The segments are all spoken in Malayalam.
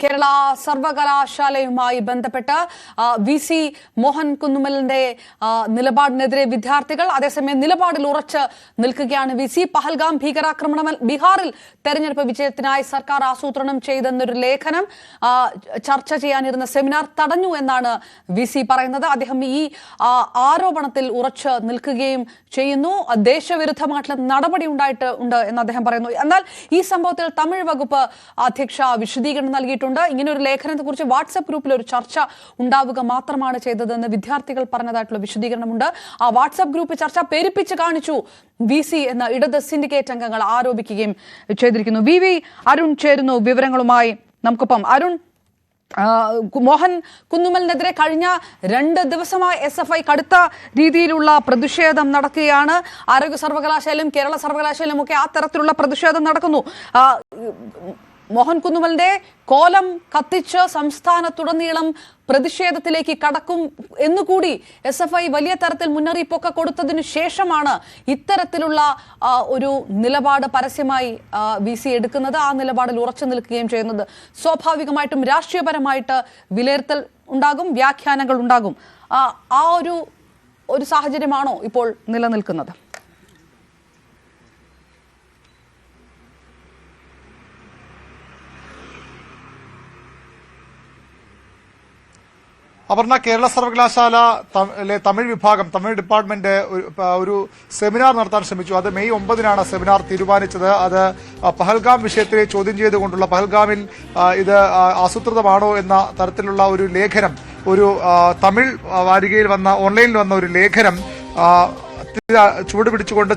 കേരള സർവകലാശാലയുമായി ബന്ധപ്പെട്ട് VC മോഹൻ കുന്നുമലിന്റെ നിലപാടിനെതിരെ വിദ്യാർത്ഥികൾ അതേസമയം നിലപാടിൽ ഉറച്ച് നിൽക്കുകയാണ്. VC പഹൽഗാം ഭീകരാക്രമണം ബീഹാറിൽ തെരഞ്ഞെടുപ്പ് വിജയത്തിനായി സർക്കാർ ആസൂത്രണം ചെയ്തെന്നൊരു ലേഖനം ചർച്ച ചെയ്യാനിരുന്ന സെമിനാർ തടഞ്ഞു എന്നാണ് VC പറയുന്നത്. അദ്ദേഹം ഈ ആരോപണത്തിൽ ഉറച്ച് നിൽക്കുകയും ചെയ്യുന്നു. ദേശവിരുദ്ധമായിട്ടുള്ള നടപടി ഉണ്ടായിട്ടുണ്ട് എന്ന് അദ്ദേഹം പറയുന്നു. എന്നാൽ ഈ സംഭവത്തിൽ തമിഴ് വകുപ്പ് അധ്യക്ഷ വിശദീകരണം നൽകിയിട്ടുണ്ട്. ഇങ്ങനെ ഒരു ലേഖനത്തെ കുറിച്ച് വാട്സ്ആപ്പ് ഗ്രൂപ്പിൽ ഒരു ചർച്ച ഉണ്ടാവുക മാത്രമാണ് ചെയ്തതെന്ന് വിദ്യാർത്ഥികൾ പറഞ്ഞതായിട്ടുള്ള വിശദീകരണമുണ്ട്. ആ വാട്സ്ആപ്പ് ഗ്രൂപ്പ് ചർച്ച പെരുപ്പിച്ച് കാണിച്ചു VC എന്ന ഇടത് സിൻഡിക്കേറ്റ് അംഗങ്ങൾ ആരോപിക്കുകയും ചെയ്തിരിക്കുന്നു. VV അരുൺ ചേരുന്നു വിവരങ്ങളുമായി. നമുക്കൊപ്പം അരുൺ, മോഹൻ കുന്നുമലിനെതിരെ കഴിഞ്ഞ 2 ദിവസമായി SFI കടുത്ത രീതിയിലുള്ള പ്രതിഷേധം നടക്കുകയാണ്. ആരോഗ്യ സർവകലാശാലയും കേരള സർവകലാശാലയും ഒക്കെ ആ തരത്തിലുള്ള പ്രതിഷേധം നടക്കുന്നു. മോഹൻ കുന്നുമലിന്റെ കോലം കത്തിച്ച് സംസ്ഥാനത്തുടനീളം പ്രതിഷേധത്തിലേക്ക് കടക്കും എന്നുകൂടി SFI വലിയ തരത്തിൽ മുന്നറിയിപ്പൊക്കെ കൊടുത്തതിനു ശേഷമാണ് ഇത്തരത്തിലുള്ള ഒരു നിലപാട് പരസ്യമായി VC എടുക്കുന്നത്. ആ നിലപാടിൽ ഉറച്ചു നിൽക്കുകയും ചെയ്യുന്നത്. സ്വാഭാവികമായിട്ടും രാഷ്ട്രീയപരമായിട്ട് വിലയിരുത്തൽ ഉണ്ടാകും, വ്യാഖ്യാനങ്ങൾ ഉണ്ടാകും. ആ ഒരു സാഹചര്യമാണോ ഇപ്പോൾ നിലനിൽക്കുന്നത്? അപർണ, കേരള സർവകലാശാല തമിഴ് വിഭാഗം, തമിഴ് ഡിപ്പാർട്ട്മെന്റ് ഒരു സെമിനാർ നടത്താൻ ശ്രമിച്ചു. അത് മെയ് 9-നാണ് സെമിനാർ തീരുമാനിച്ചത്. അത് പഹൽഗാം വിഷയത്തെ ചോദ്യം ചെയ്തുകൊണ്ടുള്ള, പഹൽഗാമിൽ ഇത് ആസൂത്രിതമാണോ എന്ന തരത്തിലുള്ള ഒരു ലേഖനം, ഒരു തമിഴ് വാരികയിൽ വന്ന, ഓൺലൈനിൽ വന്ന ഒരു ലേഖനം ചൂട് പിടിച്ചുകൊണ്ട്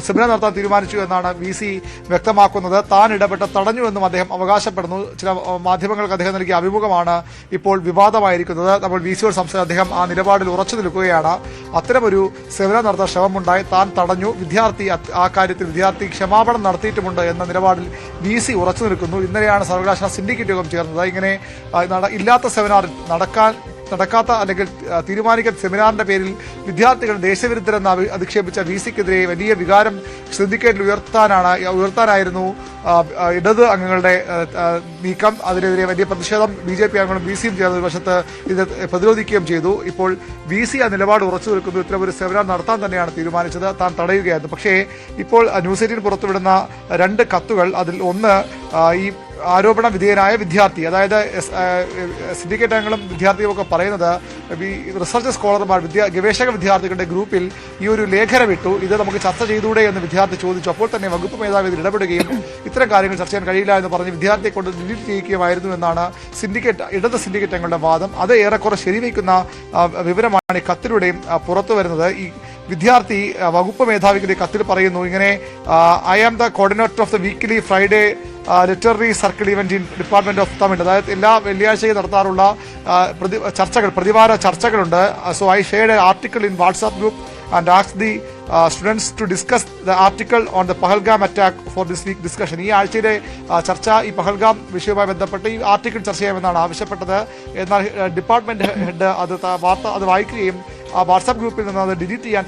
സെമിനാർ നടത്താൻ തീരുമാനിച്ചു എന്നാണ് VC വ്യക്തമാക്കുന്നത്. താൻ ഇടപെട്ട് തടഞ്ഞുവെന്നും അദ്ദേഹം അവകാശപ്പെടുന്നു. ചില മാധ്യമങ്ങൾക്ക് അദ്ദേഹം നൽകിയ അഭിമുഖമാണ് ഇപ്പോൾ വിവാദമായിരിക്കുന്നത്. നമ്മൾ VCയോട് സംസാരിച്ച അദ്ദേഹം ആ നിലപാടിൽ ഉറച്ചു നിൽക്കുകയാണ്. അത്തരമൊരു സെമിനാർ നടത്താൻ ശ്രമമുണ്ടായി, താൻ തടഞ്ഞു. ആ കാര്യത്തിൽ വിദ്യാർത്ഥി ക്ഷമാപണം നടത്തിയിട്ടുമുണ്ട് എന്ന നിലപാടിൽ VC ഉറച്ചു നിൽക്കുന്നു. ഇന്നലെയാണ് സർവകലാശാല സിൻഡിക്കേറ്റ് യോഗം ചേർന്നത്. ഇങ്ങനെ ഇല്ലാത്ത സെമിനാറിൽ നടക്കാത്ത അല്ലെങ്കിൽ തീരുമാനിക്കുന്ന സെമിനാറിന്റെ പേരിൽ വിദ്യാർത്ഥികൾ ദേശവിരുദ്ധരെന്ന് അധിക്ഷേപിച്ച VCക്കെതിരെ വലിയ വികാരം സിൻഡിക്കേറ്റിൽ ഉയർത്താനായിരുന്നു ഇടത് അംഗങ്ങളുടെ നീക്കം. അതിനെതിരെ വലിയ പ്രതിഷേധം BJP അംഗങ്ങളും VCയും ചേർന്ന വശത്ത് ഇത് പ്രതിരോധിക്കുകയും ചെയ്തു. ഇപ്പോൾ VC ആ നിലപാട് ഉറച്ചു നിൽക്കുന്നു. ഇത്തരം ഒരു സെമിനാർ നടത്താൻ തന്നെയാണ് തീരുമാനിച്ചത്. താൻ തടയുകയായിരുന്നു. പക്ഷേ ഇപ്പോൾ ന്യൂസ് 18 പുറത്തുവിടുന്ന 2 കത്തുകൾ, അതിൽ ഒന്ന് ഈ ആരോപണ വിധേയനായ വിദ്യാർത്ഥി, അതായത് സിൻഡിക്കേറ്റ് അംഗങ്ങളും വിദ്യാർത്ഥികളും ഒക്കെ പറയുന്നത് റിസർച്ച് സ്കോളർമാർ, ഗവേഷക വിദ്യാർത്ഥികളുടെ ഗ്രൂപ്പിൽ ഈ ഒരു ലേഖനം ഇട്ടു, ഇത് നമുക്ക് ചർച്ച ചെയ്തൂടെ എന്ന് വിദ്യാർത്ഥി ചോദിച്ചു. അപ്പോൾ തന്നെ വകുപ്പ് മേധാവി ഇതിൽ ഇടപെടുകയും ഇത്തരം കാര്യങ്ങൾ ചർച്ച ചെയ്യാൻ കഴിയില്ല എന്ന് പറഞ്ഞ് വിദ്യാർത്ഥിയെ കൊണ്ട് ഡിലീറ്റ് ചെയ്യിക്കുകയായിരുന്നു എന്നാണ് ഇടത് സിൻഡിക്കേറ്റ് അംഗങ്ങളുടെ വാദം. അത് ഏറെക്കുറെ ശരിവയ്ക്കുന്ന വിവരമാണ് ഈ കത്തിലൂടെയും പുറത്തു വരുന്നത്. ഈ വിദ്യാർത്ഥി വകുപ്പ് മേധാവിക്ക് കത്തിൽ പറയുന്നു ഇങ്ങനെ: I am the coordinator of the weekly Friday literary circle event in department of Tamil. അതായത് എല്ലാ വെള്ളിയാഴ്ചയും നടത്താറുള്ള പ്രതിവാര ചർച്ചകളുണ്ട്. So I shared a article in WhatsApp group and asked the students to discuss the article on the Pahalgam attack for this week discussion. ഈ ആഴ്ചയിലെ ചർച്ച ഈ പഹൽഗാം വിഷയവുമായി ബന്ധപ്പെട്ട് ഈ ആർട്ടിക്കിൾ ചർച്ച ചെയ്യാമെന്നാണ് ആവശ്യപ്പെട്ടത്. എന്നാൽ ഡിപ്പാർട്ട്മെന്റ് ഹെഡ് അത് വായിക്കുകയും ആ വാട്സ്ആപ്പ് ഗ്രൂപ്പിൽ നിന്ന് അത് ഡിലീറ്റ് ചെയ്യാൻ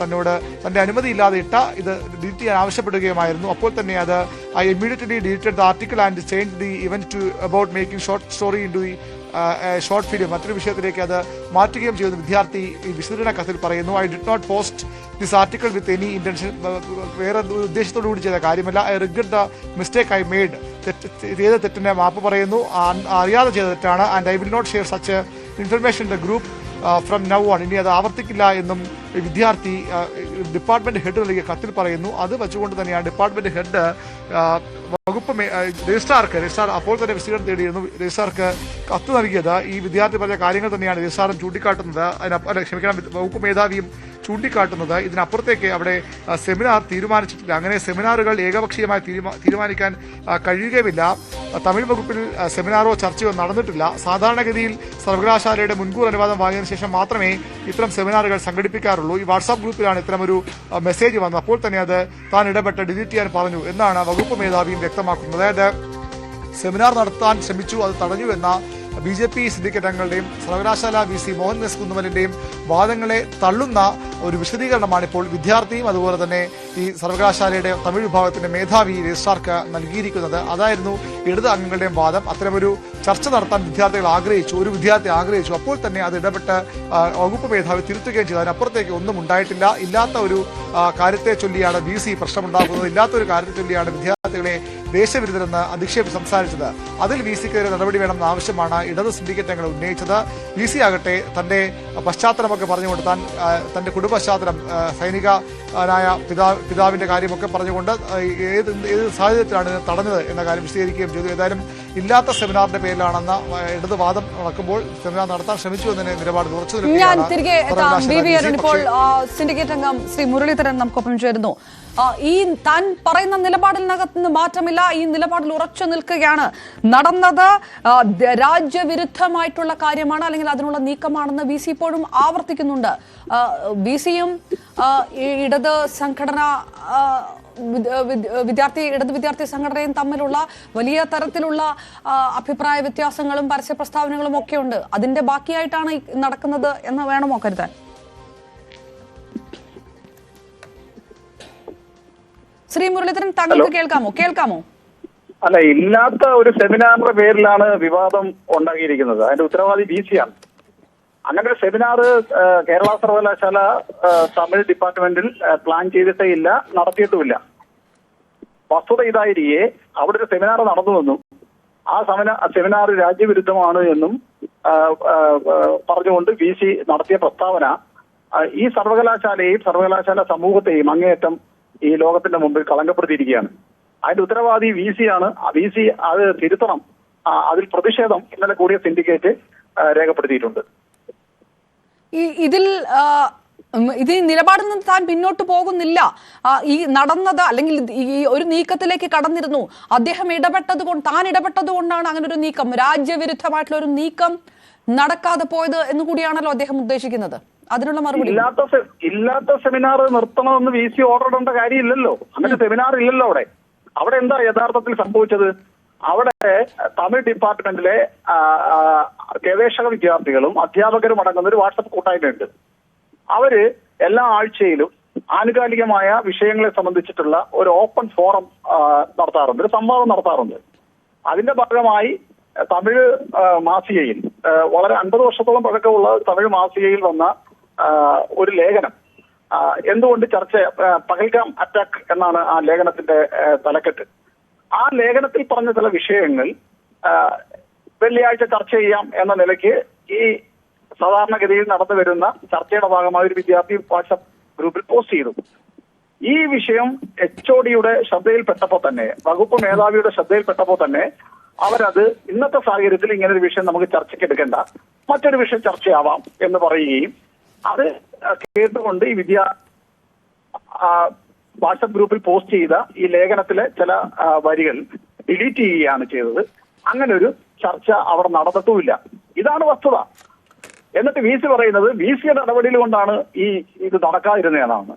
തന്റെ അനുമതിയില്ലാതെ ഇത് ഡിലീറ്റ് ചെയ്യാൻ ആവശ്യപ്പെടുകയുമായിരുന്നു. അപ്പോൾ തന്നെ അത് I immediately deleted the article and change the event to about making short story into the short film, മറ്റൊരു വിഷയത്തിലേക്ക് അത് മാറ്റുകയും ചെയ്യുന്ന വിദ്യാർത്ഥി ഈ വിശദീകരണ കത്തിൽ പറയുന്നു. I did not post this article with any intention, വേറെ ഉദ്ദേശത്തോടു കൂടി ചെയ്ത കാര്യമല്ല. I regret the mistake I made, ചെയ്ത തെറ്റിന്റെ മാപ്പ് പറയുന്നു, അറിയാതെ ചെയ്ത തെറ്റാണ്. And I will not share such information in the group from now on. ഇനി അത് ആവർത്തിക്കില്ല എന്നും വിദ്യാർത്ഥി ഡിപ്പാർട്ട്മെന്റ് ഹെഡ് നൽകിയ കത്തിൽ പറയുന്നു. അത് വെച്ചുകൊണ്ട് തന്നെയാണ് ഡിപ്പാർട്ട്മെന്റ് ഹെഡ് വകുപ്പ് രജിസ്ട്രാർ അപ്പോൾ തന്നെ വിശദീകരണം തേടിയിരുന്നു. രജിസ്ട്രാർക്ക് കത്ത് നൽകിയത് ഈ വിദ്യാർത്ഥി പറഞ്ഞ കാര്യങ്ങൾ തന്നെയാണ് രജിസ്ട്രാറും ചൂണ്ടിക്കാട്ടുന്നത്. വകുപ്പ് മേധാവിയും ചൂണ്ടിക്കാട്ടുന്നത്. ഇതിനപ്പുറത്തേക്ക് അവിടെ സെമിനാർ തീരുമാനിച്ചിട്ടില്ല. അങ്ങനെ സെമിനാറുകൾ ഏകപക്ഷീയമായി തീരുമാനിക്കാൻ കഴിയുകയുമില്ല. തമിഴ് വകുപ്പിൽ സെമിനാറോ ചർച്ചയോ നടന്നിട്ടില്ല. സാധാരണഗതിയിൽ സർവകലാശാലയുടെ മുൻകൂർ അനുവാദം വാങ്ങിയതിനു ശേഷം മാത്രമേ ഇത്തരം സെമിനാറുകൾ സംഘടിപ്പിക്കാറുള്ളൂ. ഈ വാട്സാപ്പ് ഗ്രൂപ്പിലാണ് ഇത്തരമൊരു മെസ്സേജ് വന്നത്. അപ്പോൾ തന്നെ അത് താൻ ഇടപെട്ട് ഡിലീറ്റ് ചെയ്യാൻ പറഞ്ഞു എന്നാണ് വകുപ്പ് മേധാവിയും വ്യക്തമാക്കുന്നത്. അതായത് സെമിനാർ നടത്താൻ ശ്രമിച്ചു, അത് തടഞ്ഞു എന്ന BJP സിൻഡിക്കേറ്റ് അംഗങ്ങളുടെയും സർവകലാശാല VC മോഹൻ എസ് കുന്നുമലിന്റെയും വാദങ്ങളെ തള്ളുന്ന ഒരു വിശദീകരണമാണ് ഇപ്പോൾ വിദ്യാർത്ഥിയും അതുപോലെ തന്നെ ഈ സർവകലാശാലയുടെ തമിഴ് വിഭാഗത്തിന്റെ മേധാവി രജിസ്ട്രാർക്ക് നൽകിയിരിക്കുന്നത്. അതായിരുന്നു ഇടത് അംഗങ്ങളുടെയും വാദം. അത്തരമൊരു ചർച്ച നടത്താൻ വിദ്യാർത്ഥികൾ ആഗ്രഹിച്ചു, ഒരു വിദ്യാർത്ഥി ആഗ്രഹിച്ചു. അപ്പോൾ തന്നെ അത് ഇടപെട്ട് വകുപ്പ് മേധാവി തിരുത്തുകയും ചെയ്തു. അതിനപ്പുറത്തേക്ക് ഒന്നും ഉണ്ടായിട്ടില്ല. ഇല്ലാത്ത ഒരു കാര്യത്തെ ചൊല്ലിയാണ് VC പ്രശ്നമുണ്ടാക്കുന്നത്, ഇല്ലാത്തൊരു കാര്യത്തെ ചൊല്ലിയാണ് വിദ്യാർത്ഥികളെ ദേശവിരുദ്ധരെന്ന് അധിക്ഷേപിച്ച് സംസാരിച്ചത്. അതിൽ VCക്കെതിരെ നടപടി വേണമെന്ന ആവശ്യമാണ് ഇടത് സിൻഡിക്കേറ്റ് അംഗങ്ങൾ ഉന്നയിച്ചത്. VC ആകട്ടെ തന്റെ പശ്ചാത്തലമൊക്കെ പറഞ്ഞുകൊണ്ട് തന്റെ കുടുംബ പശ്ചാത്തലം സൈനികനായ പിതാവിന്റെ കാര്യമൊക്കെ പറഞ്ഞുകൊണ്ട് ഏത് സാഹചര്യത്തിലാണ് തടഞ്ഞത് എന്ന കാര്യം വിശദീകരിക്കുകയും ചെയ്തു. ഏതായാലും ഇല്ലാത്ത സെമിനാറിന്റെ പേരിലാണെന്ന ഇടത് വാദം നടക്കുമ്പോൾ സെമിനാർ നടത്താൻ ശ്രമിച്ചു എന്നതിന് നിലപാട് ഉറച്ചു നിൽക്കുകയാണ്. ഇപ്പോൾ സിൻഡിക്കേറ്റ് അംഗം ശ്രീ മുരളീധരൻ നമുക്കൊപ്പം ചേരുന്നു. ഈ താൻ പറയുന്ന നിലപാടിനകത്ത് മാറ്റമില്ല, ഈ നിലപാടിൽ ഉറച്ചു നിൽക്കുകയാണ്. നടന്നത് രാജ്യവിരുദ്ധമായിട്ടുള്ള കാര്യമാണ്, അല്ലെങ്കിൽ അതിനുള്ള നീക്കമാണെന്ന് VC ഇപ്പോഴും ആവർത്തിക്കുന്നുണ്ട്. VCയും ഇടത് സംഘടന ഇടത് വിദ്യാർത്ഥി സംഘടനയും തമ്മിലുള്ള വലിയ തരത്തിലുള്ള അഭിപ്രായ വ്യത്യാസങ്ങളും പരസ്യ പ്രസ്താവനകളും ഒക്കെ ഉണ്ട്. അതിന്റെ ബാക്കിയായിട്ടാണ് നടക്കുന്നത് എന്ന് വേണമോ കരുതാൻ? ശ്രീ മുരളീധരൻ, താങ്കൾക്ക് കേൾക്കാമോ? അല്ല, ഇല്ലാത്ത ഒരു സെമിനാറിന്റെ പേരിലാണ് വിവാദം ഉണ്ടാക്കിയിരിക്കുന്നത്. അതിന്റെ ഉത്തരവാദി VCയാണ്. അങ്ങനെ ഒരു സെമിനാർ കേരള സർവകലാശാല തമിഴ് ഡിപ്പാർട്ട്മെന്റിൽ പ്ലാൻ ചെയ്തിട്ടേ ഇല്ല, നടത്തിയിട്ടുമില്ല. വസ്തുത ഇതായിരിക്കെ അവിടെ ഒരു സെമിനാർ നടന്നുവെന്നും ആ സെമിനാർ രാജ്യവിരുദ്ധമാണ് എന്നും പറഞ്ഞുകൊണ്ട് VC നടത്തിയ പ്രസ്താവന ഈ സർവകലാശാലയെയും സർവകലാശാല സമൂഹത്തെയും അങ്ങേയറ്റം ഈ ലോകത്തിന്റെ മുമ്പിൽ കളങ്കപ്പെടുത്തിയിരിക്കുകയാണ്. അതിന്റെ ഉത്തരവാദി VCയാണ്. VC അത് തിരുത്തണം. അതിൽ പ്രതിഷേധം ഇന്നലെ കൂടിയ സിൻഡിക്കേറ്റ് രേഖപ്പെടുത്തിയിട്ടുണ്ട്. ഇതിൽ നിലപാടിൽ നിന്ന് താൻ പിന്നോട്ട് പോകുന്നില്ല. ഈ നടന്നത് അല്ലെങ്കിൽ ഈ ഒരു നീക്കത്തിലേക്ക് കടന്നിരുന്നു. അദ്ദേഹം താൻ ഇടപെട്ടത് കൊണ്ടാണ് അങ്ങനെ ഒരു നീക്കം, രാജ്യവിരുദ്ധമായിട്ടുള്ള ഒരു നീക്കം നടക്കാതെ പോയത് എന്ന് കൂടിയാണല്ലോ അദ്ദേഹം ഉദ്ദേശിക്കുന്നത്. അതിനുള്ള മറുപടി ഇല്ലാത്ത സെമിനാർ നിർത്തണമെന്ന് VC ഓർഡർ ഇടേണ്ട കാര്യമില്ലല്ലോ. അങ്ങനെ സെമിനാർ ഇല്ലല്ലോ. അവിടെ എന്താ യഥാർത്ഥത്തിൽ സംഭവിച്ചത്? അവിടെ തമിഴ് ഡിപ്പാർട്ട്മെന്റിലെ ഗവേഷക വിദ്യാർത്ഥികളും അധ്യാപകരും അടങ്ങുന്ന ഒരു വാട്സപ്പ് കൂട്ടായ്മയുണ്ട്. അവര് എല്ലാ ആഴ്ചയിലും ആനുകാലികമായ വിഷയങ്ങളെ സംബന്ധിച്ചിട്ടുള്ള ഒരു ഓപ്പൺ ഫോറം നടത്താറുണ്ട്, ഒരു സംവാദം നടത്താറുണ്ട്. അതിന്റെ ഭാഗമായി തമിഴ് മാസികയിൽ വളരെ 50 വർഷത്തോളം പഴക്കമുള്ള തമിഴ് മാസികയിൽ വന്ന ഒരു ലേഖനം, എന്തുകൊണ്ട് പഹൽഗാം അറ്റാക്ക് എന്നാണ് ആ ലേഖനത്തിന്റെ തലക്കെട്ട്. ആ ലേഖനത്തിൽ പറഞ്ഞ ചില വിഷയങ്ങൾ വെള്ളിയാഴ്ച ചർച്ച ചെയ്യാം എന്ന നിലയ്ക്ക് ഈ സാധാരണഗതിയിൽ നടന്നു വരുന്ന ചർച്ചയുടെ ഭാഗമായ ഒരു വിദ്യാർത്ഥി വാട്സ്ആപ്പ് ഗ്രൂപ്പിൽ പോസ്റ്റ് ചെയ്തു. ഈ വിഷയം HODയുടെ ശ്രദ്ധയിൽപ്പെട്ടപ്പോൾ തന്നെ, വകുപ്പ് മേധാവിയുടെ ശ്രദ്ധയിൽപ്പെട്ടപ്പോൾ തന്നെ അവരത് ഇന്നത്തെ സാഹചര്യത്തിൽ ഇങ്ങനെ ഒരു വിഷയം നമുക്ക് ചർച്ചയ്ക്ക് എടുക്കേണ്ട, മറ്റൊരു വിഷയം ചർച്ചയാവാം എന്ന് പറയുകയും അത് കേട്ടുകൊണ്ട് ഈ വാട്സ്ആപ്പ് ഗ്രൂപ്പിൽ പോസ്റ്റ് ചെയ്ത ഈ ലേഖനത്തിലെ ചില വരികൾ ഡിലീറ്റ് ചെയ്യുകയാണ് ചെയ്തത്. അങ്ങനെ ഒരു ചർച്ച അവിടെ നടന്നിട്ടുമില്ല. ഇതാണ് വസ്തുത. എന്നിട്ട് VC പറയുന്നത് VCയുടെ നടപടിയിൽ കൊണ്ടാണ് ഇത് നടക്കാതിരുന്നതെന്നാണ്.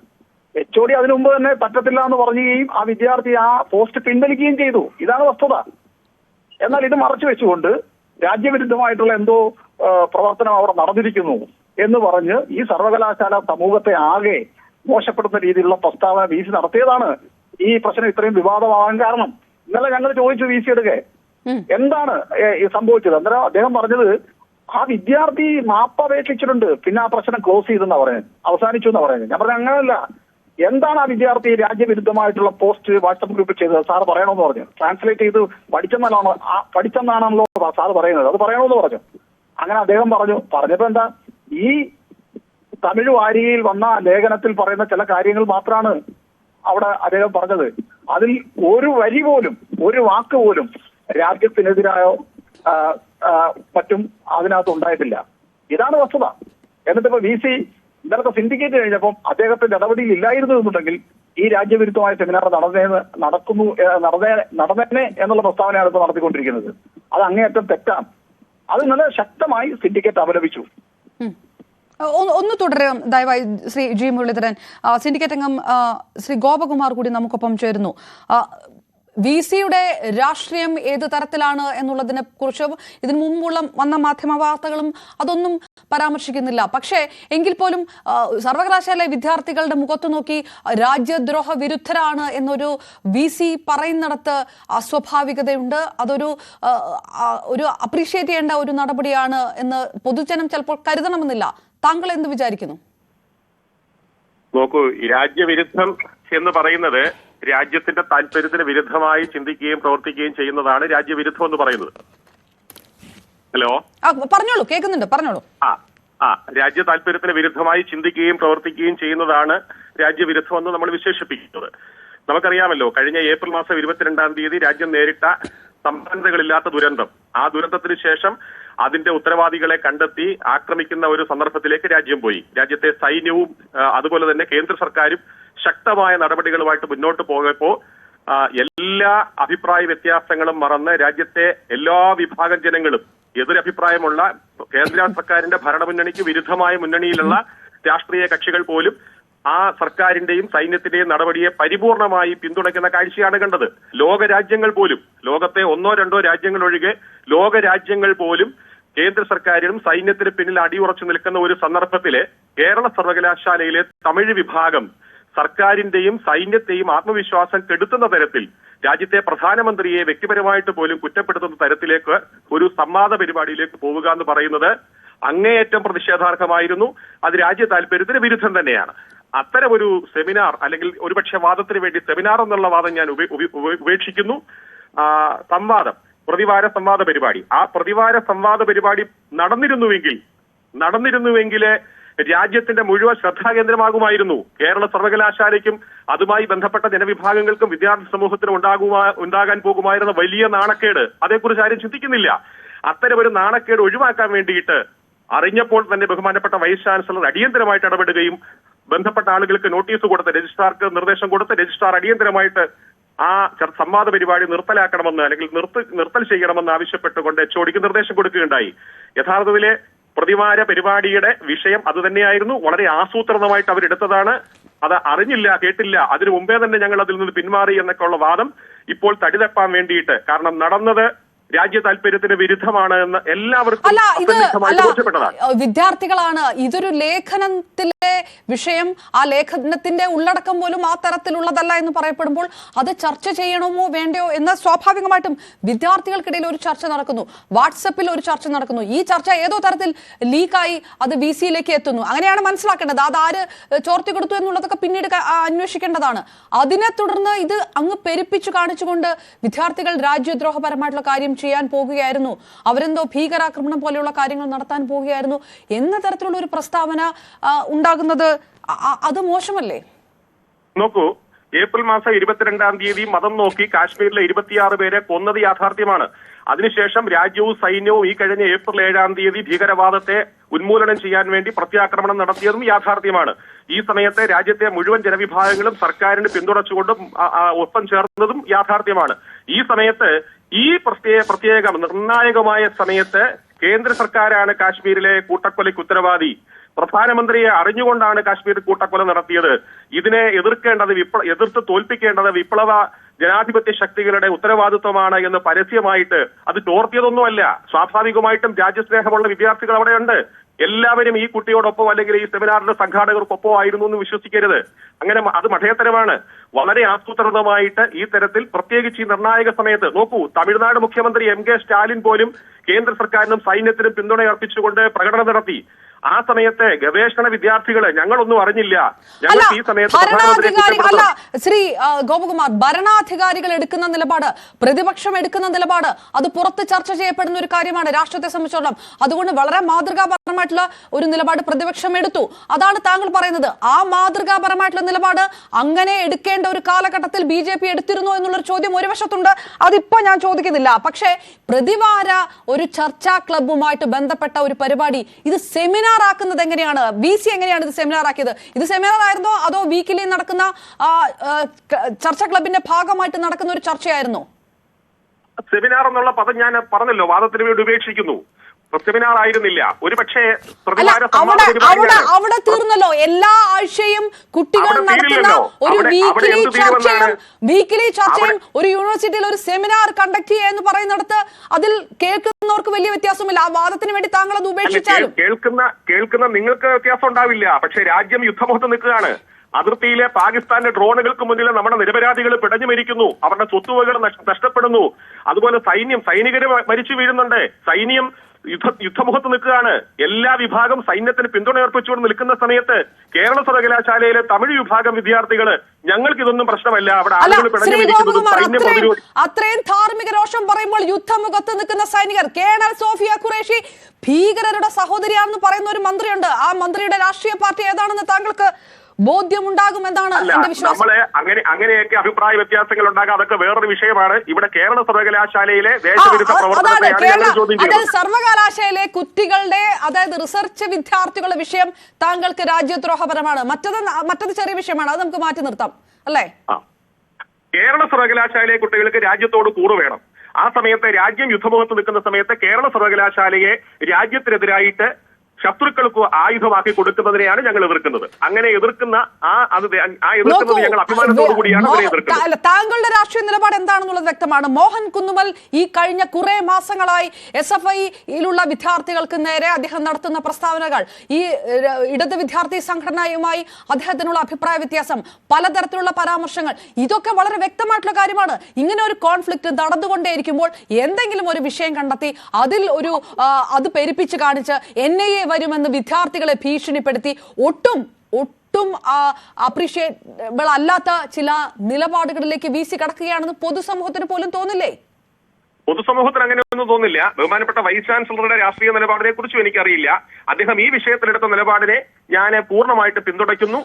HOD അതിനു മുമ്പ് തന്നെ പറ്റത്തില്ല എന്ന് പറയുകയും ആ വിദ്യാർത്ഥി ആ പോസ്റ്റ് പിൻവലിക്കുകയും ചെയ്തു. ഇതാണ് വസ്തുത. എന്നാൽ ഇത് മറച്ചു വെച്ചുകൊണ്ട് രാജ്യവിരുദ്ധമായിട്ടുള്ള എന്തോ പ്രവർത്തനം അവിടെ നടന്നിരിക്കുന്നു എന്ന് പറഞ്ഞ് ഈ സർവകലാശാല സമൂഹത്തെ ആകെ മോശപ്പെടുന്ന രീതിയിലുള്ള പ്രസ്താവന VC നടത്തിയതാണ് ഈ പ്രശ്നം ഇത്രയും വിവാദമാകാൻ കാരണം. ഇന്നലെ ഞങ്ങൾ ചോദിച്ചു VCയുടെ എന്താണ് സംഭവിച്ചത്. അന്നേരം അദ്ദേഹം പറഞ്ഞത് ആ വിദ്യാർത്ഥി മാപ്പപേക്ഷിച്ചിട്ടുണ്ട്, പിന്നെ ആ പ്രശ്നം ക്ലോസ് ചെയ്തെന്നാ പറയുന്നത്, അവസാനിച്ചു എന്നാ പറയുന്നത്. ഞാൻ പറഞ്ഞത് അങ്ങനെയല്ല. എന്താണ് ആ വിദ്യാർത്ഥി രാജ്യവിരുദ്ധമായിട്ടുള്ള പോസ്റ്റ് വാട്സ്ആപ്പ് ഗ്രൂപ്പിൽ ചെയ്തത് സാർ പറയണമെന്ന് പറഞ്ഞു. ട്രാൻസ്ലേറ്റ് ചെയ്ത് പഠിച്ചെന്നാണല്ലോ സാർ പറയുന്നത്, അത് പറയണമെന്ന് പറഞ്ഞു. അങ്ങനെ അദ്ദേഹം പറഞ്ഞപ്പോ എന്താ, ഈ തമിഴ് വാരികയിൽ വന്ന ലേഖനത്തിൽ പറയുന്ന ചില കാര്യങ്ങൾ മാത്രമാണ് അവിടെ അദ്ദേഹം പറഞ്ഞത്. അതിൽ ഒരു വരി പോലും, ഒരു വാക്ക് പോലും രാജ്യത്തിനെതിരായോ മറ്റും അതിനകത്ത് ഉണ്ടായിട്ടില്ല. ഇതാണ് വസ്തുത. എന്നിട്ടിപ്പോ VC ഇന്നലത്തെ സിൻഡിക്കേറ്റ് കഴിഞ്ഞപ്പം അദ്ദേഹത്തിന്റെ നടപടിയിൽ ഇല്ലായിരുന്നു എന്നുണ്ടെങ്കിൽ ഈ രാജ്യവിരുദ്ധമായ സെമിനാർ നടന്നേനെ എന്നുള്ള പ്രസ്താവനയാണ് ഇപ്പോൾ നടത്തിക്കൊണ്ടിരിക്കുന്നത്. അത് അങ്ങേയറ്റം തെറ്റാണ്. അത് ഇന്നലെ ശക്തമായി സിൻഡിക്കേറ്റ് അപലപിച്ചു. ഒന്ന് തുടരാം ദയവായി ശ്രീ G മുരളീധരൻ. സിൻഡിക്കേറ്റ് അംഗം ശ്രീ ഗോപകുമാർ കൂടി നമുക്കൊപ്പം ചേരുന്നു. VC-യുടെ രാഷ്ട്രീയം ഏത് തരത്തിലാണ് എന്നുള്ളതിനെ കുറിച്ച് ഇതിനു മുമ്പുള്ള വന്ന മാധ്യമ വാർത്തകളും അതൊന്നും പരാമർശിക്കുന്നില്ല. പക്ഷേ എങ്കിൽ പോലും സർവകലാശാല വിദ്യാർത്ഥികളുടെ മുഖത്ത് നോക്കി രാജ്യദ്രോഹ വിരുദ്ധരാണ് എന്നൊരു VC പറയുന്നിടത്ത് അസ്വാഭാവികതയുണ്ട്. അതൊരു അപ്രീഷിയേറ്റ് ചെയ്യേണ്ട ഒരു നടപടിയാണ് എന്ന് പൊതുജനം ചിലപ്പോൾ കരുതണമെന്നില്ല. താങ്കൾ എന്ത് വിചാരിക്കുന്നു? നോക്കൂ, രാജ്യവിരുദ്ധം എന്ന് പറയുന്നത് രാജ്യത്തിന്റെ താല്പര്യത്തിന് വിരുദ്ധമായി ചിന്തിക്കുകയും പ്രവർത്തിക്കുകയും ചെയ്യുന്നതാണ് രാജ്യവിരുദ്ധം എന്ന് പറയുന്നത്. ഹലോ, പറഞ്ഞോളൂ, കേൾക്കുന്നുണ്ട്, പറഞ്ഞോളൂ. രാജ്യ താല്പര്യത്തിന് വിരുദ്ധമായി ചിന്തിക്കുകയും പ്രവർത്തിക്കുകയും ചെയ്യുന്നതാണ് രാജ്യവിരുദ്ധം എന്ന് നമ്മൾ വിശേഷിപ്പിക്കുന്നത്. നമുക്കറിയാമല്ലോ, കഴിഞ്ഞ ഏപ്രിൽ മാസം 22-ാം തീയതി രാജ്യം നേരിട്ട സമാനതകളില്ലാത്ത ദുരന്തം, ആ ദുരന്തത്തിന് ശേഷം അതിന്റെ ഉത്തരവാദികളെ കണ്ടെത്തി ആക്രമിക്കുന്ന ഒരു സന്ദർഭത്തിലേക്ക് രാജ്യം പോയി. രാജ്യത്തെ സൈന്യവും അതുപോലെ തന്നെ കേന്ദ്ര സർക്കാരും ശക്തമായ നടപടികളുമായിട്ട് മുന്നോട്ട് പോയപ്പോ എല്ലാ അഭിപ്രായ വ്യത്യാസങ്ങളും മറന്ന് രാജ്യത്തെ എല്ലാ വിഭാഗം ജനങ്ങളും, എതിരഭിപ്രായമുള്ള കേന്ദ്ര സർക്കാരിന്റെ ഭരണമുന്നണിക്ക് വിരുദ്ധമായ മുന്നണിയിലുള്ള രാഷ്ട്രീയ കക്ഷികൾ പോലും ആ സർക്കാരിന്റെയും സൈന്യത്തിന്റെയും നടപടിയെ പരിപൂർണമായി പിന്തുണയ്ക്കുന്ന കാഴ്ചയാണ് കണ്ടത്. ലോകരാജ്യങ്ങൾ പോലും, ലോകത്തെ 1-2 രാജ്യങ്ങൾ ഒഴികെ ലോകരാജ്യങ്ങൾ പോലും കേന്ദ്ര സർക്കാരിനും സൈന്യത്തിന് പിന്നിൽ അടിയുറച്ചു നിൽക്കുന്ന ഒരു സന്ദർഭത്തില് കേരള സർവകലാശാലയിലെ തമിഴ് വിഭാഗം സർക്കാരിന്റെയും സൈന്യത്തെയും ആത്മവിശ്വാസം കെടുത്തുന്ന തരത്തിൽ രാജ്യത്തെ പ്രധാനമന്ത്രിയെ വ്യക്തിപരമായിട്ട് പോലും കുറ്റപ്പെടുത്തുന്ന തരത്തിലേക്ക് ഒരു സംവാദ പരിപാടിയിലേക്ക് പോവുക എന്ന് പറയുന്നത് അങ്ങേയറ്റം പ്രതിഷേധാർഹമായിരുന്നു. അത് രാജ്യ താല്പര്യത്തിന് വിരുദ്ധം തന്നെയാണ്. അത്തരമൊരു സെമിനാർ, അല്ലെങ്കിൽ ഒരുപക്ഷെ വാദത്തിന് വേണ്ടി സെമിനാർ എന്നുള്ള വാദം ഞാൻ ഉപേക്ഷിക്കുന്നു. സംവാദം, പ്രതിവാര സംവാദ പരിപാടി, ആ പ്രതിവാര സംവാദ പരിപാടി നടന്നിരുന്നുവെങ്കിൽ രാജ്യത്തിന്റെ മുഴുവൻ ശ്രദ്ധാകേന്ദ്രമാകുമായിരുന്നു. കേരള സർവകലാശാലയ്ക്കും അതുമായി ബന്ധപ്പെട്ട ജനവിഭാഗങ്ങൾക്കും വിദ്യാർത്ഥി സമൂഹത്തിനും ഉണ്ടാകാൻ പോകുമായിരുന്ന വലിയ നാണക്കേട്, അതേക്കുറിച്ച് ആരും ചിന്തിക്കുന്നില്ല. അത്തരമൊരു നാണക്കേട് ഒഴിവാക്കാൻ വേണ്ടിയിട്ട് അറിഞ്ഞപ്പോൾ തന്നെ ബഹുമാനപ്പെട്ട വൈസ് ചാൻസലർ അടിയന്തരമായിട്ട് ഇടപെടുകയും ബന്ധപ്പെട്ട ആളുകൾക്ക് നോട്ടീസ് കൊടുത്ത്, രജിസ്ട്രാർക്ക് നിർദ്ദേശം കൊടുത്ത്, രജിസ്ട്രാർ അടിയന്തരമായിട്ട് ആ സംവാദ പരിപാടി നിർത്തലാക്കണമെന്ന്, അല്ലെങ്കിൽ നിർത്തൽ ചെയ്യണമെന്ന് ആവശ്യപ്പെട്ടുകൊണ്ട് HODക്ക് നിർദ്ദേശം കൊടുക്കുകയുണ്ടായി. യഥാർത്ഥത്തിലെ പ്രതിവാര പരിപാടിയുടെ വിഷയം അത് തന്നെയായിരുന്നു. വളരെ ആസൂത്രിതമായിട്ട് അവരെടുത്തതാണ്. അത് അറിഞ്ഞില്ല, കേട്ടില്ല, അതിനു മുമ്പേ തന്നെ ഞങ്ങൾ അതിൽ നിന്ന് പിന്മാറി എന്നൊക്കെ ഉള്ള വാദം ഇപ്പോൾ തടിതപ്പാൻ വേണ്ടിയിട്ട്, കാരണം നടന്നത് രാജ്യ താല്പര്യത്തിന് വിരുദ്ധമാണ് എന്ന് എല്ലാവർക്കും വിദ്യാർത്ഥികളാണ്. ഇതൊരു ലേഖനത്തിലെ വിഷയം, ആ ലേഖനത്തിന്റെ ഉള്ളടക്കം പോലും ആ തരത്തിലുള്ളതല്ല എന്ന് പറയപ്പെടുമ്പോൾ അത് ചർച്ച ചെയ്യണമോ വേണ്ടയോ എന്ന് സ്വാഭാവികമായിട്ടും വിദ്യാർത്ഥികൾക്കിടയിൽ ഒരു ചർച്ച നടക്കുന്നു, വാട്സപ്പിൽ ഒരു ചർച്ച നടക്കുന്നു. ഈ ചർച്ച ഏതോ തരത്തിൽ ലീക്കായി അത് VC-യിലേക്ക് എത്തുന്നു. അങ്ങനെയാണ് മനസ്സിലാക്കേണ്ടത്. അത് ആര് ചോർത്തി കൊടുത്തു എന്നുള്ളതൊക്കെ പിന്നീട് അന്വേഷിക്കേണ്ടതാണ്. അതിനെ തുടർന്ന് ഇത് അങ്ങ് പെരുപ്പിച്ചു കാണിച്ചുകൊണ്ട് വിദ്യാർത്ഥികൾ രാജ്യദ്രോഹപരമായിട്ടുള്ള കാര്യം ചെയ്യാൻ പോകുകയായിരുന്നു, അവരെന്തോ ഭീകരാക്രമണം പോലെയുള്ള കാര്യങ്ങൾ നടത്താൻ പോകുകയായിരുന്നു എന്ന തരത്തിലുള്ള ഒരു പ്രസ്താവന ഉണ്ടാകുന്നത് അത് മോശമല്ലേ? നോക്കൂ, ഏപ്രിൽ മാസം 22-ാം തീയതി മതം നോക്കി കാശ്മീരിലെ 26 പേരെ കൊന്നത് യാഥാർത്ഥ്യമാണ്. അതിനുശേഷം രാജ്യവും സൈന്യവും ഈ കഴിഞ്ഞ ഏപ്രിൽ 7-ാം തീയതി ഭീകരവാദത്തെ ഉന്മൂലനം ചെയ്യാൻ വേണ്ടി പ്രത്യാക്രമണം നടത്തിയതും യാഥാർത്ഥ്യമാണ്. ഈ സമയത്ത് രാജ്യത്തെ മുഴുവൻ ജനവിഭാഗങ്ങളും സർക്കാരിന് പിന്തുണച്ചുകൊണ്ടും ഒപ്പം ചേർന്നതും യാഥാർത്ഥ്യമാണ്. ഈ സമയത്ത് ഈ പ്രത്യേക നിർണായകമായ സമയത്ത് കേന്ദ്ര സർക്കാരാണ് കാശ്മീരിലെ കൂട്ടക്കൊലയ്ക്ക് ഉത്തരവാദി. പ്രധാനമന്ത്രിയെ അറിഞ്ഞുകൊണ്ടാണ് കാശ്മീർ കൂട്ടക്കൊല നടത്തിയത്. ഇതിനെ എതിർത്ത് തോൽപ്പിക്കേണ്ടത് വിപ്ലവ ജനാധിപത്യ ശക്തികളുടെ ഉത്തരവാദിത്വമാണ് എന്ന് പരസ്യമായിട്ട് അത് ചോർത്തിയതൊന്നുമല്ല. സ്വാഭാവികമായിട്ടും രാജ്യസ്നേഹമുള്ള വിദ്യാർത്ഥികൾ അവിടെയുണ്ട്. എല്ലാവരും ഈ കുട്ടിയോടൊപ്പം അല്ലെങ്കിൽ ഈ സെമിനാറിന്റെ സംഘാടകർക്കൊപ്പം ആയിരുന്നു എന്ന് വിശ്വസിക്കരുത്. അങ്ങനെ അത് മഠയത്തരമാണ്. വളരെ ആസൂത്രിതമായിട്ട് ഈ തരത്തിൽ, പ്രത്യേകിച്ച് ഈ നിർണായക സമയത്ത് നോക്കൂ, തമിഴ്നാട് മുഖ്യമന്ത്രി MK സ്റ്റാലിൻ പോലും കേന്ദ്ര സർക്കാരിനും സൈന്യത്തിനും പിന്തുണയർപ്പിച്ചുകൊണ്ട് പ്രകടനം നടത്തി. ആ സമയത്ത് ഗവേഷണ വിദ്യാർത്ഥികള് ഞങ്ങളൊന്നും അറിഞ്ഞില്ല, ഞങ്ങൾ ഈ സമയത്ത് ശ്രീ ഗോപകുമാർ, ഭരണാധികാരികൾ എടുക്കുന്ന നിലപാട്, പ്രതിപക്ഷം എടുക്കുന്ന നിലപാട് അത് പുറത്ത് ചർച്ച ചെയ്യപ്പെടുന്ന ഒരു കാര്യമാണ് രാഷ്ട്രത്തെ സംബന്ധിച്ചിടത്തോളം. അതുകൊണ്ട് വളരെ മാതൃകാപരമായിട്ടുള്ള ഒരു നിലപാട് പ്രതിപക്ഷം എടുത്തു. അതാണ് താങ്കൾ പറയുന്നത്. ആ മാതൃകാപരമായിട്ടുള്ള നിലപാട് അങ്ങനെ എടുക്കേണ്ട ഒരു കാലഘട്ടത്തിൽ BJP എടുത്തിരുന്നോ എന്നുള്ളൊരു ചോദ്യം ഒരു വശത്തുണ്ട്. അതിപ്പോ ഞാൻ ചോദിക്കുന്നില്ല. പക്ഷേ പ്രതിവാര ഒരു ചർച്ചാ ക്ലബ്ബുമായിട്ട് ബന്ധപ്പെട്ട ഒരു പരിപാടി ഇത് സെമിനാർ ആക്കുന്നത് എങ്ങനെയാണ്? VC എങ്ങനെയാണ് ഇത് സെമിനാർ ആക്കിയത്? ഇത് സെമിനാർ ആയിരുന്നോ അതോ വീക്കിലി നടക്കുന്ന ചർച്ചാ ക്ലബിന്റെ ഭാഗമായിട്ട് നടക്കുന്ന ഒരു ചർച്ചയായിരുന്നോ? സെമിനാർ എന്നുള്ള പദം ഞാൻ പറഞ്ഞല്ലോ, വാദത്തിന് വേണ്ടി ഉപേക്ഷിക്കുന്നു. സെമിനാർ ആയിരുന്നില്ല. ഒരുപക്ഷെ അവിടെ തീർന്നല്ലോ. എല്ലാ ആഴ്ചയും കുട്ടികൾ നടത്തുന്ന ഒരു വീക്കിലി ചർച്ചയും ഒരു യൂണിവേഴ്സിറ്റിയിൽ ഒരു സെമിനാർ കണ്ടക്ട് ചെയ്യുക എന്ന് പറയുന്നിടത്ത് അതിൽ കേൾക്കുന്നവർക്ക് വലിയ വ്യത്യാസമില്ല. ആ വാദത്തിന് വേണ്ടി താങ്കൾ അത് ഉപേക്ഷിച്ചാലും കേൾക്കുന്ന നിങ്ങൾക്ക് വ്യത്യാസം ഉണ്ടാവില്ല. പക്ഷെ രാജ്യം യുദ്ധമുഖത്ത് നിൽക്കുകയാണ്. അതിർത്തിയിലെ പാകിസ്ഥാന്റെ ഡ്രോണുകൾക്ക് മുന്നിൽ നമ്മുടെ നിരപരാധികൾ പിടഞ്ഞു മരിക്കുന്നു, അവരുടെ സ്വത്തുവകൾ നഷ്ടപ്പെടുന്നു. അതുപോലെ സൈനികര് മരിച്ചു വീഴുന്നുണ്ട്. സൈന്യം യുദ്ധമുഖത്ത് നിൽക്കുകയാണ്. എല്ലാ വിഭാഗം സൈന്യത്തിന് പിന്തുണ അർപ്പിച്ചുകൊണ്ട് നിൽക്കുന്ന സമയത്ത് കേരള സർവകലാശാലയിലെ തമിഴ് വിഭാഗം വിദ്യാർത്ഥികള് ഞങ്ങൾക്ക് ഇതൊന്നും പ്രശ്നമല്ല, അവിടെ ആളുകൾ പിടഞ്ഞു മരിക്കുന്നതും അത്രയും ധാർമ്മിക രോഷം പറയുമ്പോൾ യുദ്ധമുഖത്ത് നിൽക്കുന്ന സൈനികർ, കേണൽ സോഫിയ ഖുറേഷി ഭീകരരുടെ സഹോദരിയാണെന്ന് പറയുന്ന ഒരു മന്ത്രിയുണ്ട്. ആ മന്ത്രിയുടെ രാഷ്ട്രീയ പാർട്ടി ഏതാണെന്ന് താങ്കൾക്ക് ബോധ്യമുണ്ടാകുമെന്നാണ് എന്റെ വിശ്വാസം. നമ്മളെ അങ്ങനെയൊക്കെ അഭിപ്രായ വ്യത്യാസങ്ങൾ ഉണ്ടാകാം, അതൊക്കെ വേറൊരു വിഷയമാണ്. ഇവിടെ കേരള സർവകലാശാലയിലെ ദേശവിരുദ്ധ പ്രവർത്തനത്തെ സർവകലാശാലയിലെ കുട്ടികളുടെ, അതായത് റിസർച്ച് വിദ്യാർത്ഥികളുടെ വിഷയം താങ്കൾക്ക് രാജ്യദ്രോഹപരമാണ്. മറ്റത് ചെറിയ വിഷയമാണ്, അത് നമുക്ക് മാറ്റി നിർത്താം അല്ലേ? കേരള സർവകലാശാലയിലെ കുട്ടികൾക്ക് രാജ്യത്തോട് കൂറ് വേണം. ആ സമയത്ത് രാജ്യം യുദ്ധമുഖത്ത് നിൽക്കുന്ന സമയത്ത് കേരള സർവകലാശാലയെ രാജ്യത്തിനെതിരായിട്ട് ശത്രുക്കൾക്ക് ആയുധമാക്കി കൊടുക്കുന്നതിനെയാണ് ഞങ്ങൾ എതിർക്കുന്നത്. അങ്ങനെ എതിർക്കുന്ന എതിർക്കുന്നത് ഞങ്ങൾ അഭിമാനത്തോടു കൂടിയാണ് എതിർക്കുന്നത്. താങ്കളുടെ രാഷ്ട്രീയ നിലപാട് എന്താണെന്നുള്ളത് വ്യക്തമാണ്. മോഹൻ കുന്നുമൽ ഈ കഴിഞ്ഞ കുറെ മാസങ്ങളായി SFIയിലുള്ള വിദ്യാർത്ഥികൾക്ക് നേരെ അദ്ദേഹം നടത്തുന്ന പ്രസ്താവനകൾ, ഈ ഇടത് വിദ്യാർത്ഥി സംഘടനയുമായി അദ്ദേഹത്തിനുള്ള അഭിപ്രായ വ്യത്യാസം, പലതരത്തിലുള്ള പരാമർശങ്ങൾ, ഇതൊക്കെ വളരെ വ്യക്തമായിട്ടുള്ള കാര്യമാണ്. ഇങ്ങനെ ഒരു കോൺഫ്ലിക്റ്റ് നടന്നുകൊണ്ടേയിരിക്കുമ്പോൾ എന്തെങ്കിലും ഒരു വിഷയം കണ്ടെത്തി അതിൽ അത് പെരുപ്പിച്ച് കാണിച്ച് NIA വരുമെന്ന് വിദ്യാർത്ഥികളെ ഭീഷണിപ്പെടുത്തി ഒട്ടും അപ്രീഷിയേറ്റബിൾ അല്ലാത്ത ചില നിലപാടുകളിലേക്ക് വീശി കടക്കുകയാണെന്ന് പൊതുസമൂഹത്തിന് പോലും തോന്നില്ലേ? പൊതുസമൂഹത്തിന് അങ്ങനെയൊന്നും തോന്നില്ല. ബഹുമാനപ്പെട്ട വൈസ് ചാൻസലറുടെ രാഷ്ട്രീയ നിലപാടിനെ കുറിച്ചും എനിക്കറിയില്ല. അദ്ദേഹം ഈ വിഷയത്തിലെടുത്ത നിലപാടിനെ ഞാൻ പൂർണ്ണമായിട്ട് പിന്തുണയ്ക്കുന്നു.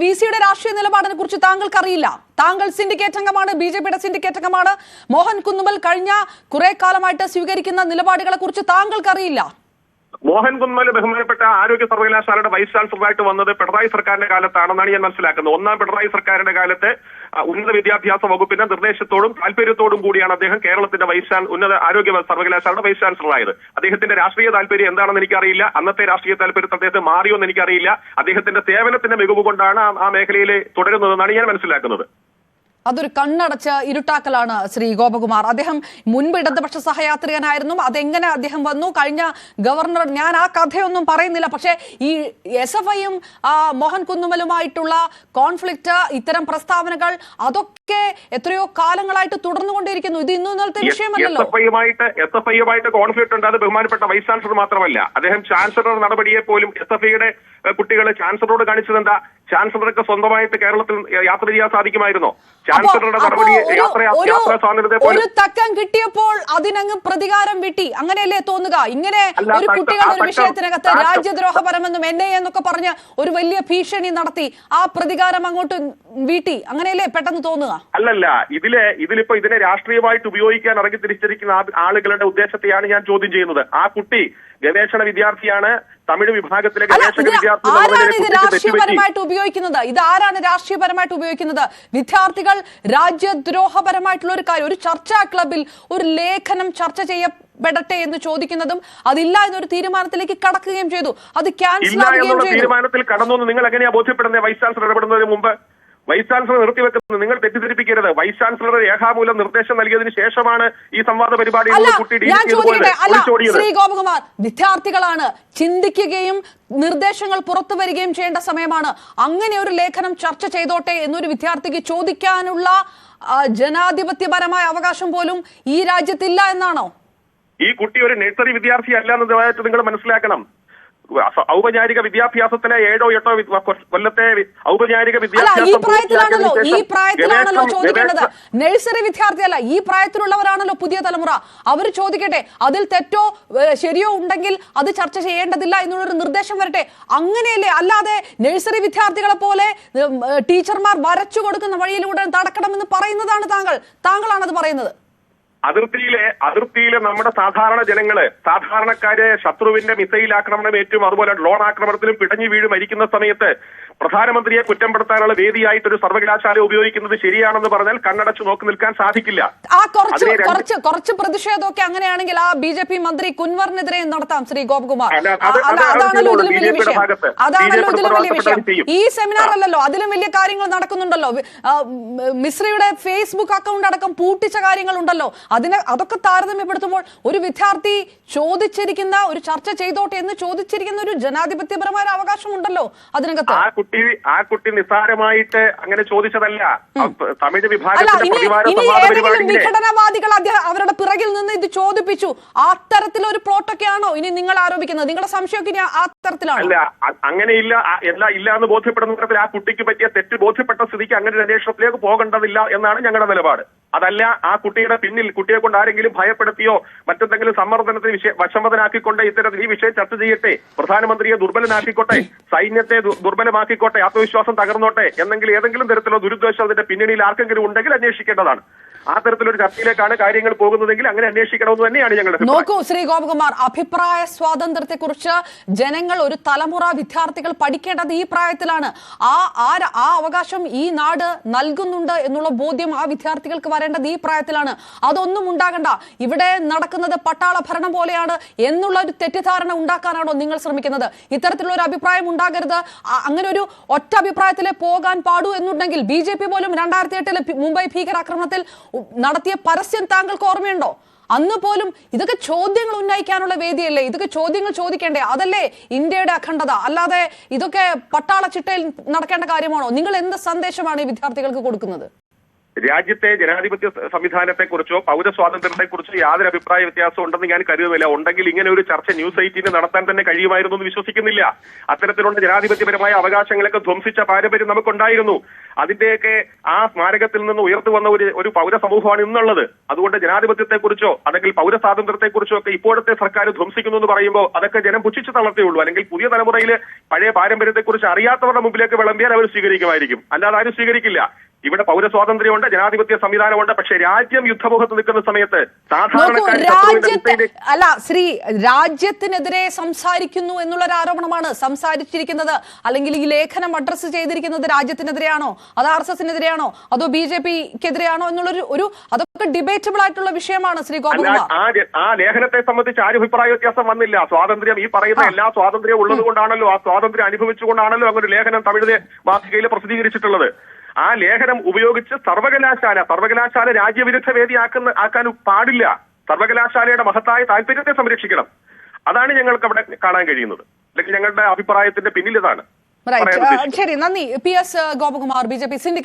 വിസിയുടെ രാഷ്ട്രീയ നിലപാടിനെ കുറിച്ച് താങ്കൾക്ക് അറിയില്ല. താങ്കൾ സിൻഡിക്കേറ്റ് അംഗമാണ്, BJPയുടെ സിൻഡിക്കേറ്റ് അംഗമാണ്. മോഹൻ കുന്നുമൽ കഴിഞ്ഞ കുറെ കാലമായിട്ട് സ്വീകരിക്കുന്ന നിലപാടുകളെ കുറിച്ച് താങ്കൾക്ക് അറിയില്ല. മോഹൻ കുന്നുമൽ ബഹുമാനപ്പെട്ട ആരോഗ്യ സർവകലാശാലയുടെ വൈസ് ചാൻസലറായിട്ട് വന്നത് പിണറായി സർക്കാരിന്റെ കാലത്താണെന്നാണ് ഞാൻ മനസ്സിലാക്കുന്നത്. ഒന്നാം പിണറായി സർക്കാരിന്റെ കാലത്ത് ഉന്നത വിദ്യാഭ്യാസ വകുപ്പിന്റെ നിർദ്ദേശത്തോടും താല്പര്യത്തോടും കൂടിയാണ് അദ്ദേഹം കേരളത്തിന്റെ ഉന്നത ആരോഗ്യ സർവകലാശാലയുടെ വൈസ് ചാൻസലറായത്. അദ്ദേഹത്തിന്റെ രാഷ്ട്രീയ താല്പര്യം എന്താണെന്ന് എനിക്കറിയില്ല. അന്നത്തെ രാഷ്ട്രീയ താല്പര്യത്തിൽ അദ്ദേഹത്തെ മാറിയോ എന്ന് എനിക്കറിയില്ല. അദ്ദേഹത്തിന്റെ സേവനത്തിന്റെ മികവ് കൊണ്ടാണ് ആ മേഖലയിൽ തുടരുന്നതെന്നാണ് ഞാൻ മനസ്സിലാക്കുന്നത്. അതൊരു കണ്ണടച്ച് ഇരുട്ടാക്കലാണ് ശ്രീ ഗോപകുമാർ. അദ്ദേഹം മുൻപ് ഇടതുപക്ഷ സഹയാത്രികനായിരുന്നു. അതെങ്ങനെ അദ്ദേഹം വന്നു, കഴിഞ്ഞ ഗവർണർ, ഞാൻ ആ കഥയൊന്നും പറയുന്നില്ല. പക്ഷേ ഈ SFIയും മോഹൻ കുന്നുമലുമായിട്ടുള്ള കോൺഫ്ലിക്റ്റ്, ഇത്തരം പ്രസ്താവനകൾ, അതൊക്കെ എത്രയോ കാലങ്ങളായിട്ട് തുടർന്നുകൊണ്ടിരിക്കുന്നു. ഇത് ഇന്നും ഇന്നലത്തെ വിഷയമല്ലല്ലോ. SFIയുമായിട്ട് കോൺഫ്ലിക്റ്റ് ഉണ്ട്. അത് ബഹുമാനപ്പെട്ട വൈസ് ചാൻസലർ മാത്രമല്ല, അദ്ദേഹം ചാൻസലർ നടപടിയെ പോലും SFIയുടെ കുട്ടികളെ ചാൻസലറോട് കാണിച്ചത് എന്താ? ചാൻസലർക്ക് സ്വന്തമായിട്ട് കേരളത്തിൽ യാത്ര ചെയ്യാൻ സാധിക്കുമായിരുന്നോ? ചാൻസലറുടെ നടപടി യാത്രാ സ്വാതന്ത്ര്യത്തെ ഒരു തക്കം കിട്ടിയപ്പോൾ അതിനങ്ങ് പ്രതികാരം വിട്ടി, അങ്ങനെയല്ലേ തോന്നുക? ഇങ്ങനെ ഒരു കുട്ടികളുടെ ഒരു വിഷയത്തിനകത്ത് രാജ്യദ്രോഹപരമെന്നും NIA എന്നൊക്കെ പറഞ്ഞ് ഒരു വലിയ ഭീഷണി നടത്തി ആ പ്രതികാരം അങ്ങോട്ട് വീട്ടി, അങ്ങനെയല്ലേ പെട്ടെന്ന് തോന്നുക? അല്ലല്ല, ഇതിലിപ്പോ ഇതിനെ രാഷ്ട്രീയമായിട്ട് ഉപയോഗിക്കാൻ ഇറങ്ങി തിരിച്ചിരിക്കുന്ന ആളുകളുടെ ഉദ്ദേശത്തെയാണ് ഞാൻ ചോദ്യം ചെയ്യുന്നത്. ആ കുട്ടി ഗവേഷണ വിദ്യാർത്ഥിയാണ്, തമിഴ് വിഭാഗത്തിലെ ഗവേഷക വിദ്യാർത്ഥി. രാഷ്ട്രീയപരമായിട്ട് ഉപയോഗിക്കുന്നത് ഇത് ആരാണ് രാഷ്ട്രീയപരമായിട്ട് ഉപയോഗിക്കുന്നത്? വിദ്യാർത്ഥികൾ രാജ്യദ്രോഹപരമായിട്ടുള്ള ഒരു കാര്യം, ഒരു ചർച്ചാ ക്ലബിൽ ഒരു ലേഖനം ചർച്ച ചെയ്യപ്പെടട്ടെ എന്ന് ചോദിക്കുന്നതും അതില്ല എന്നൊരു തീരുമാനത്തിലേക്ക് കടക്കുകയും ചെയ്തു. അത് ക്യാൻസൽ ആവുകയും ചെയ്തു. തീരുമാനത്തിൽ കടന്നു നിങ്ങൾ എങ്ങനെയാ ബോധ്യപ്പെടുന്നത്? വൈസ് ചാൻസലർ ഇടപെടുന്നതിന് മുമ്പ് വൈസ് ചാൻസലർ നിർത്തിവെക്കുന്നത് നിങ്ങൾ തെറ്റിദ്ധരിപ്പിക്കരുത്. വൈസ് ചാൻസലർ രേഖാമൂലം നിർദ്ദേശം നൽകിയതിന് ശേഷമാണ് ഈ സംവാദ പരിപാടി ശ്രീ ഗോപകുമാർ, വിദ്യാർത്ഥികളാണ്, ചിന്തിക്കുകയും നിർദ്ദേശങ്ങൾ പുറത്തു വരികയും ചെയ്യേണ്ട സമയമാണ്. അങ്ങനെ ഒരു ലേഖനം ചർച്ച ചെയ്തോട്ടെ എന്നൊരു വിദ്യാർത്ഥിക്ക് ചോദിക്കാനുള്ള ജനാധിപത്യപരമായ അവകാശം പോലും ഈ രാജ്യത്തില്ല എന്നാണോ? ഈ കുട്ടി ഒരു നഴ്സറി വിദ്യാർത്ഥി അല്ല എന്നതായിട്ട് നിങ്ങൾ മനസ്സിലാക്കണം. ഔപചാരിക വിദ്യാഭ്യാസത്തിലെ 7 or 8 കൊല്ലത്തെ ഔപചാരിക ഈ പ്രായത്തിലാണല്ലോ ചോദിക്കേണ്ടത്. നഴ്സറി വിദ്യാർത്ഥിയല്ല, ഈ പ്രായത്തിലുള്ളവരാണല്ലോ പുതിയ തലമുറ. അവർ ചോദിക്കട്ടെ, അതിൽ തെറ്റോ ശരിയോ ഉണ്ടെങ്കിൽ അത് ചർച്ച ചെയ്യേണ്ടതില്ല എന്നുള്ളൊരു നിർദ്ദേശം വരട്ടെ. അങ്ങനെയല്ലേ, അല്ലാതെ നഴ്സറി വിദ്യാർത്ഥികളെ പോലെ ടീച്ചർമാർ വരച്ചു കൊടുക്കുന്ന വഴിയിലൂടെ നടക്കണമെന്ന് പറയുന്നതാണ് താങ്കളാണത് പറയുന്നത്. അതിർത്തിയിലെ നമ്മുടെ സാധാരണ ജനങ്ങള്, സാധാരണക്കാരെ ശത്രുവിന്റെ മിസൈൽ ആക്രമണം ഏറ്റും അതുപോലെ ഡ്രോൺ ആക്രമണത്തിലും പിടഞ്ഞു വീഴ് മരിക്കുന്ന സമയത്ത് പ്രധാനമന്ത്രിയെ കുറ്റപ്പെടുത്താനുള്ള വേദിയായിട്ട് ഒരു സർവകലാശാല ഉപയോഗിക്കുന്നത് ശരിയാണെന്ന് പറഞ്ഞാൽ കണ്ണടച്ചു നോക്കി നിൽക്കാൻ സാധിക്കില്ല. ആ കുറച്ച് പ്രതിഷേധമൊക്കെ അങ്ങനെയാണെങ്കിൽ ആ BJP മന്ത്രി കുൻവറിനെതിരെ നടത്താം ശ്രീ ഗോപകുമാർ. അതാണല്ലോ ഇതിലും വലിയ വിഷയം. അതാണല്ലോ ഇതിലും വലിയ വിഷയം. ഈ സെമിനാർ അല്ലല്ലോ, അതിലും വലിയ കാര്യങ്ങൾ നടക്കുന്നുണ്ടല്ലോ. മിശ്രയുടെ ഫേസ്ബുക്ക് അക്കൗണ്ട് അടക്കം പൂട്ടിച്ച കാര്യങ്ങളുണ്ടല്ലോ. അതൊക്കെ താരതമ്യപ്പെടുത്തുമ്പോൾ ഒരു വിദ്യാർത്ഥി ചോദിച്ചിരിക്കുന്ന, ഒരു ചർച്ച ചെയ്തോട്ടെ എന്ന് ചോദിച്ചിരിക്കുന്ന ഒരു ജനാധിപത്യപരമായ അവകാശമുണ്ടല്ലോ അതിനകത്ത്. ആ കുട്ടി നിസ്സാരമായിട്ട് അങ്ങനെ ചോദിച്ചതല്ല. തമിഴ് വിഘടനവാദികൾ അവരുടെ പിറകിൽ നിന്ന് ഇത് ചോദിപ്പിച്ചു. ആ തരത്തിലൊരു പ്ലോട്ടൊക്കെയാണോ ഇനി നിങ്ങൾ ആരോപിക്കുന്നത്? നിങ്ങളുടെ സംശയമൊക്കെ ഇനി ആ തരത്തിലാണോ? അല്ല, അങ്ങനെയില്ല, ഇല്ല എന്ന് ബോധ്യപ്പെടുന്ന തരത്തിൽ ആ കുട്ടിക്ക് പറ്റിയ തെറ്റ് ബോധ്യപ്പെട്ട സ്ഥിതിക്ക് അങ്ങനെ ഒരു അന്വേഷണത്തിലേക്ക് പോകേണ്ടതില്ല എന്നാണ് ഞങ്ങളുടെ നിലപാട്. അതല്ല ആ കുട്ടിയുടെ പിന്നിൽ കുട്ടിയെ കൊണ്ട് ആരെങ്കിലും ഭയപ്പെടുത്തിയോ മറ്റെന്തെങ്കിലും സമ്മർദ്ദനത്തിന് വശംവദനാക്കിക്കൊണ്ട് ഇത്തരത്തിൽ ഈ വിഷയം ചർച്ച ചെയ്യട്ടെ, പ്രധാനമന്ത്രിയെ ദുർബലനാക്കിക്കോട്ടെ, സൈന്യത്തെ ദുർബലമാക്കിക്കോട്ടെ, ആത്മവിശ്വാസം തകർന്നോട്ടെ എന്നെങ്കിലും ഏതെങ്കിലും തരത്തിലുള്ള ദുരുദ്ദേശം അതിന്റെ പിന്നണിയിൽ ആർക്കെങ്കിലും ഉണ്ടെങ്കിൽ അന്വേഷിക്കേണ്ടതാണ്. ആ തരത്തിലൊരു ചർച്ചയിലേക്കാണ് കാര്യങ്ങൾ പോകുന്നതെങ്കിൽ അങ്ങനെ അന്വേഷിക്കണമെന്ന് തന്നെയാണ് ഞങ്ങളുടെ. നോക്കൂ ശ്രീ ഗോപകുമാർ, അഭിപ്രായ സ്വാതന്ത്ര്യത്തെ കുറിച്ച് ജനങ്ങൾ, ഒരു തലമുറ വിദ്യാർത്ഥികൾ പഠിക്കേണ്ടത് ഈ പ്രായത്തിലാണ്. ആ അവകാശം ഈ നാട് നൽകുന്നുണ്ട് എന്നുള്ള ബോധ്യം ആ വിദ്യാർത്ഥികൾക്ക് വരേണ്ടത് ഈ പ്രായത്തിലാണ്. അതൊന്നും ഉണ്ടാകണ്ട. ഇവിടെ നടക്കുന്നത് പട്ടാള ഭരണം പോലെയാണ് എന്നുള്ള ഒരു തെറ്റിദ്ധാരണ ഉണ്ടാക്കാനാണോ നിങ്ങൾ ശ്രമിക്കുന്നത്? ഇത്തരത്തിലുള്ള ഒരു അഭിപ്രായം ഉണ്ടാകരുത്, അങ്ങനെ ഒരു ഒറ്റ അഭിപ്രായത്തിലെ പോകാൻ പാടൂ എന്നുണ്ടെങ്കിൽ BJP പോലും 2008 മുംബൈ ഭീകരാക്രമണത്തിൽ നടത്തിയ പരസ്യം താങ്കൾക്ക് ഓർമ്മയുണ്ടോ? അന്ന് പോലും ഇതൊക്കെ ചോദ്യങ്ങൾ ഉന്നയിക്കാനുള്ള വേദിയല്ലേ? ഇതൊക്കെ ചോദ്യങ്ങൾ ചോദിക്കേണ്ടേ? അതല്ലേ ഇന്ത്യയുടെ അഖണ്ഡത? അല്ലാതെ ഇതൊക്കെ പട്ടാള ചിട്ടയിൽ നടക്കേണ്ട കാര്യമാണോ? നിങ്ങൾ എന്ത് സന്ദേശമാണ് ഈ വിദ്യാർത്ഥികൾക്ക് കൊടുക്കുന്നത്? രാജ്യത്തെ ജനാധിപത്യ സംവിധാനത്തെക്കുറിച്ചോ പൗരസ്വാതന്ത്ര്യത്തെക്കുറിച്ചോ യാതൊരു അഭിപ്രായ വ്യത്യാസം ഉണ്ടെന്ന് ഞാൻ കരുതുന്നില്ല. ഉണ്ടെങ്കിൽ ഇങ്ങനെ ഒരു ചർച്ച ന്യൂസ് 18 നടത്താൻ തന്നെ കഴിയുമായിരുന്നു എന്ന് വിശ്വസിക്കുന്നില്ല. അത്തരത്തിലുള്ള ജനാധിപത്യപരമായ അവകാശങ്ങളൊക്കെ ധ്വംസിച്ച പാരമ്പര്യം നമുക്കുണ്ടായിരുന്നു. അതിന്റെയൊക്കെ ആ സ്മാരകത്തിൽ നിന്ന് ഉയർത്തു വന്ന ഒരു പൗരസമൂഹമാണ് ഇന്നുള്ളത്. അതുകൊണ്ട് ജനാധിപത്യത്തെക്കുറിച്ചോ അല്ലെങ്കിൽ പൗരസ്വാതന്ത്ര്യത്തെക്കുറിച്ചോ ഒക്കെ ഇപ്പോഴത്തെ സർക്കാർ ധ്വംസിക്കുന്നു എന്ന് പറയുമ്പോൾ അതൊക്കെ ജനം പുച്ഛിച്ചു തളർത്തേ ഉള്ളൂ. അല്ലെങ്കിൽ പുതിയ തലമുറയിൽ പഴയ പാരമ്പര്യത്തെക്കുറിച്ച് അറിയാത്തവരുടെ മുമ്പിലേക്ക് വിളമ്പിയാൽ അവർ സ്വീകരിക്കുമായിരിക്കും, അല്ലാതെ ആരും സ്വീകരിക്കില്ല. ഇവിടെ പൗരസ്വാതന്ത്ര്യമുണ്ട്, ജനാധിപത്യ സംവിധാനമുണ്ട്. പക്ഷേ രാജ്യം യുദ്ധമുഖത്ത് നിൽക്കുന്ന സമയത്ത് അല്ല ശ്രീ, രാജ്യത്തിനെതിരെ സംസാരിക്കുന്നു എന്നുള്ളൊരു ആരോപണമാണ് സംസാരിച്ചിരിക്കുന്നത്. അല്ലെങ്കിൽ ഈ ലേഖനം അഡ്രസ് ചെയ്തിരിക്കുന്നത് രാജ്യത്തിനെതിരെയാണോ, അത് RSSനെതിരെയാണോ, അതോ BJPക്കെതിരെയാണോ എന്നുള്ളൊരു അതൊക്കെ ഡിബേറ്റബിൾ ആയിട്ടുള്ള വിഷയമാണ് ശ്രീ ഗോപകുമാർ. ആ ലേഖനത്തെ സംബന്ധിച്ച് ആരും അഭിപ്രായ വ്യത്യാസം വന്നില്ല. സ്വാതന്ത്ര്യം, ഈ പറയുന്ന എല്ലാ സ്വാതന്ത്ര്യവും ഉള്ളത് കൊണ്ടാണല്ലോ, ആ സ്വാതന്ത്ര്യം അനുഭവിച്ചുകൊണ്ടാണല്ലോ അങ്ങനെ ഒരു ലേഖനം തമിഴ് മാസികയിൽ പ്രസിദ്ധീകരിച്ചിട്ടുള്ളത്. ആ ലേഖനം ഉപയോഗിച്ച് സർവകലാശാല രാജ്യവിരുദ്ധ വേദി ആക്കാൻ പാടില്ല. സർവകലാശാലയുടെ മഹത്തായ താല്പര്യത്തെ സംരക്ഷിക്കണം. അതാണ് ഞങ്ങൾക്ക് അവിടെ കാണാൻ കഴിയുന്നത്. അല്ലെങ്കിൽ ഞങ്ങളുടെ അഭിപ്രായത്തിന്റെ പിന്നിൽ ഇതാണ്. ശരി, നന്ദി. PS Gopakumar, BJP syndicate